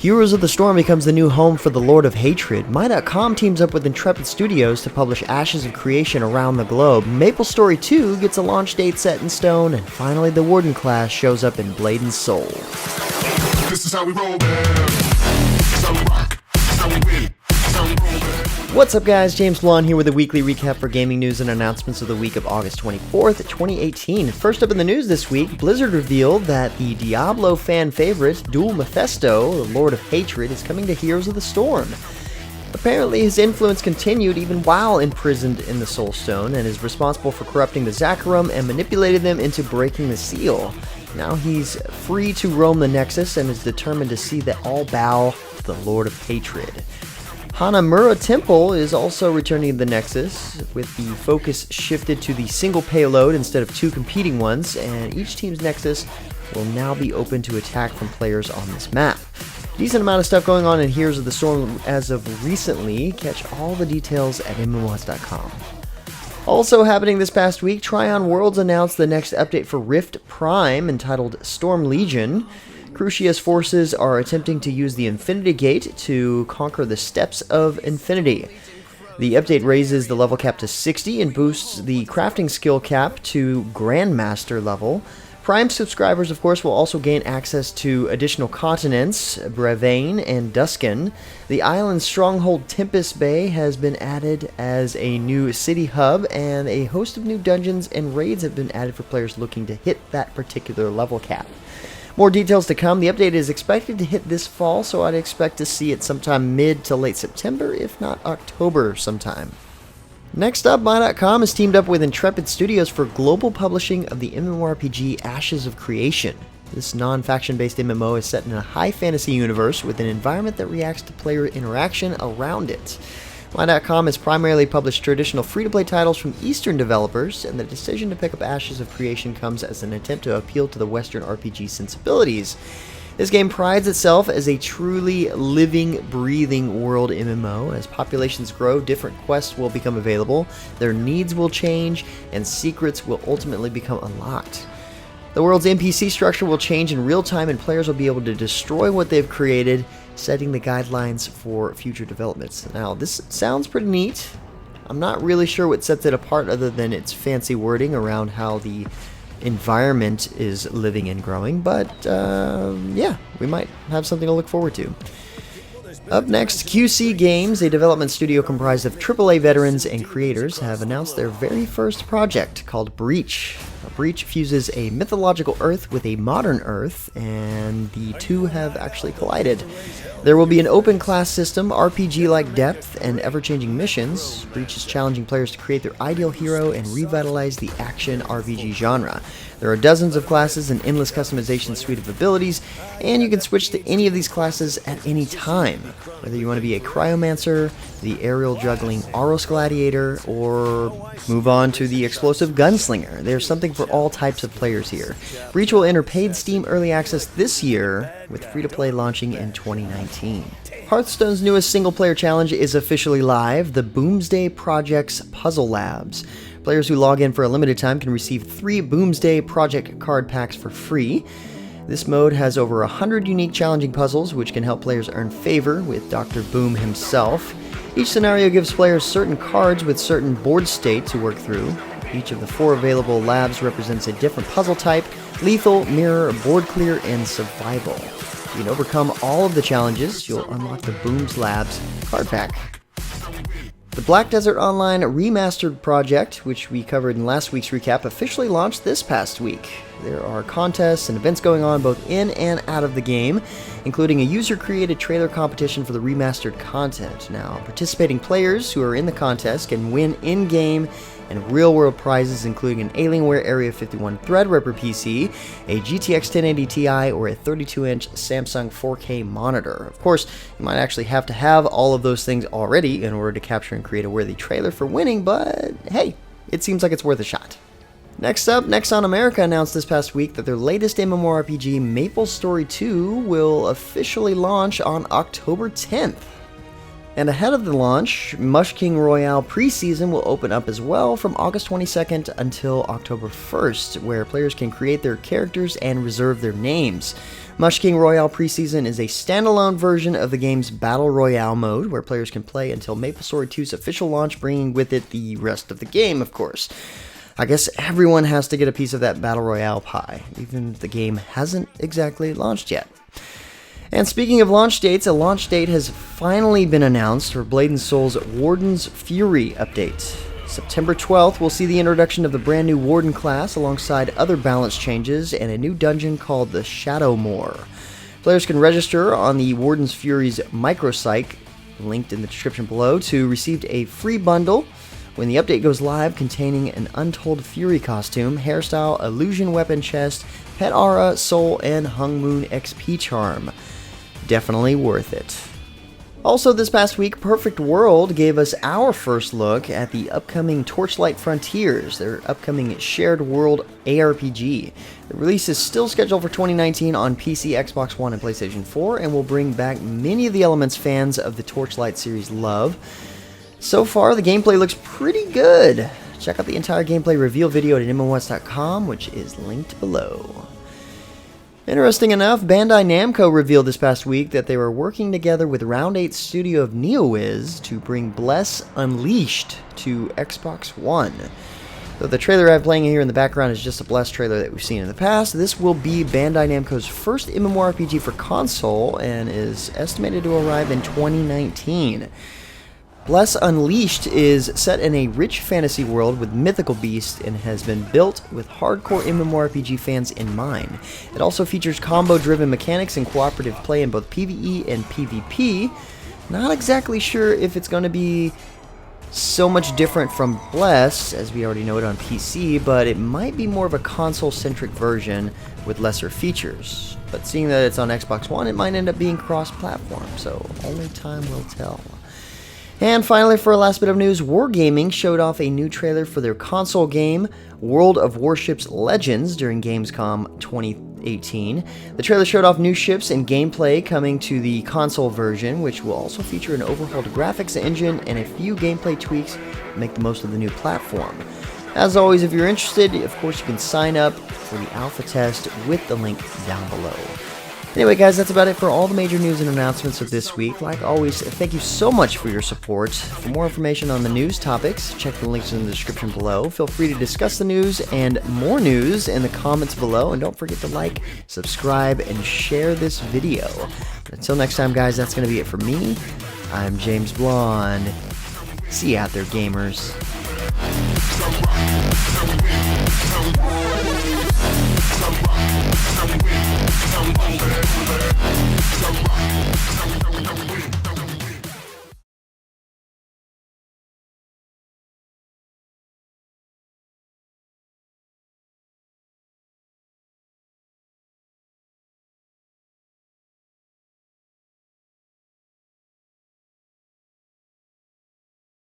Heroes of the Storm becomes the new home for the Lord of Hatred. My.com teams up with Intrepid Studios to publish Ashes of Creation around the globe. MapleStory 2 gets a launch date set in stone, and finally the Warden class shows up in Blade and Soul. This is how we roll, man. This is how we rock. This is how we win. This is how we roll, man. What's up, guys? James Blonde here with a weekly recap for gaming news and announcements of the week of August 24th, 2018. First up in the news this week, Blizzard revealed that the Diablo fan favorite, Dual Mephisto, the Lord of Hatred, is coming to Heroes of the Storm. Apparently, his influence continued even while imprisoned in the Soul Stone, and is responsible for corrupting the Zakarum and manipulating them into breaking the seal. Now he's free to roam the Nexus and is determined to see that all bow to the Lord of Hatred. Hanamura Temple is also returning to the Nexus, with the focus shifted to the single payload instead of two competing ones, and each team's Nexus will now be open to attack from players on this map. Decent amount of stuff going on in Heroes of the Storm as of recently. Catch all the details at MMOs.com. Also happening this past week, Tryon Worlds announced the next update for Rift Prime, entitled Storm Legion. Crucia's forces are attempting to use the Infinity Gate to conquer the Steps of Infinity. The update raises the level cap to 60 and boosts the crafting skill cap to Grandmaster level. Prime subscribers, of course, will also gain access to additional continents, Brevane and Duskin. The island's stronghold Tempest Bay has been added as a new city hub, and a host of new dungeons and raids have been added for players looking to hit that particular level cap. More details to come. The update is expected to hit this fall, so I'd expect to see it sometime mid to late September, if not October sometime. Next up, My.com has teamed up with Intrepid Studios for global publishing of the MMORPG Ashes of Creation. This non-faction-based MMO is set in a high fantasy universe with an environment that reacts to player interaction around it. My.com has primarily published traditional free-to-play titles from Eastern developers, and the decision to pick up Ashes of Creation comes as an attempt to appeal to the Western RPG sensibilities. This game prides itself as a truly living, breathing world MMO. As populations grow, different quests will become available, their needs will change, and secrets will ultimately become unlocked. The world's NPC structure will change in real time, and players will be able to destroy what they've created, setting the guidelines for future developments. Now, this sounds pretty neat. I'm not really sure what sets it apart other than its fancy wording around how the environment is living and growing, but yeah, we might have something to look forward to. Up next, QC Games, a development studio comprised of AAA veterans and creators, have announced their very first project called Breach. Breach fuses a mythological Earth with a modern Earth, and the two have actually collided. There will be an open class system, RPG-like depth, and ever-changing missions. Breach is challenging players to create their ideal hero and revitalize the action RPG genre. There are dozens of classes and endless customization suite of abilities, and you can switch to any of these classes at any time. Whether you want to be a Cryomancer, the aerial juggling Aros Gladiator, or move on to the explosive Gunslinger. There's something for all types of players here. Breach will enter paid Steam Early Access this year, with free-to-play launching in 2019. Hearthstone's newest single-player challenge is officially live, the Boomsday Project's Puzzle Labs. Players who log in for a limited time can receive 3 Boomsday Project card packs for free. This mode has over 100 unique challenging puzzles, which can help players earn favor with Dr. Boom himself. Each scenario gives players certain cards with certain board state to work through. Each of the 4 available labs represents a different puzzle type: lethal, mirror, board clear, and survival. If you can overcome all of the challenges, you'll unlock the Booms Labs card pack. The Black Desert Online Remastered project, which we covered in last week's recap, officially launched this past week. There are contests and events going on both in and out of the game, including a user-created trailer competition for the remastered content. Now, participating players who are in the contest can win in-game and real-world prizes, including an Alienware Area 51 Threadripper PC, a GTX 1080 Ti, or a 32-inch Samsung 4K monitor. Of course, you might actually have to have all of those things already in order to capture and create a worthy trailer for winning, but hey, it seems like it's worth a shot. Next up, Nexon America announced this past week that their latest MMORPG, MapleStory 2, will officially launch on October 10th. And ahead of the launch, Mush King Royale preseason will open up as well from August 22nd until October 1st, where players can create their characters and reserve their names. Mush King Royale preseason is a standalone version of the game's Battle Royale mode, where players can play until MapleStory 2's official launch, bringing with it the rest of the game, of course. I guess everyone has to get a piece of that Battle Royale pie, even if the game hasn't exactly launched yet. And speaking of launch dates, a launch date has finally been announced for Blade & Soul's Warden's Fury update. September 12th will see the introduction of the brand new Warden class alongside other balance changes and a new dungeon called the Shadowmoor. Players can register on the Warden's Fury's microsite, linked in the description below, to receive a free bundle when the update goes live, containing an Untold Fury costume, hairstyle, illusion weapon chest, pet aura, soul, and Hung Moon XP charm. Definitely worth it. Also this past week, Perfect World gave us our first look at the upcoming Torchlight Frontiers, their upcoming shared world ARPG. The release is still scheduled for 2019 on PC, Xbox One, and PlayStation 4, and will bring back many of the elements fans of the Torchlight series love. So far, the gameplay looks pretty good. Check out the entire gameplay reveal video at MMOS.com, which is linked below. Interesting enough, Bandai Namco revealed this past week that they were working together with Round 8 studio of NeoWiz to bring Bless Unleashed to Xbox One. Though the trailer I'm playing here in the background is just a Bless trailer that we've seen in the past, this will be Bandai Namco's first MMORPG for console and is estimated to arrive in 2019. Bless Unleashed is set in a rich fantasy world with mythical beasts and has been built with hardcore MMORPG fans in mind. It also features combo-driven mechanics and cooperative play in both PvE and PvP. Not exactly sure if it's going to be so much different from Bless, as we already know it on PC, but it might be more of a console-centric version with lesser features. But seeing that it's on Xbox One, it might end up being cross-platform, so only time will tell. And finally, for a last bit of news, Wargaming showed off a new trailer for their console game, World of Warships Legends, during Gamescom 2018. The trailer showed off new ships and gameplay coming to the console version, which will also feature an overhauled graphics engine and a few gameplay tweaks to make the most of the new platform. As always, if you're interested, of course you can sign up for the alpha test with the link down below. Anyway, guys, that's about it for all the major news and announcements of this week. Like always, thank you so much for your support. For more information on the news topics, check the links in the description below. Feel free to discuss the news and more news in the comments below. And don't forget to like, subscribe, and share this video. Until next time, guys, that's going to be it for me. I'm James Blonde. See you out there, gamers. Some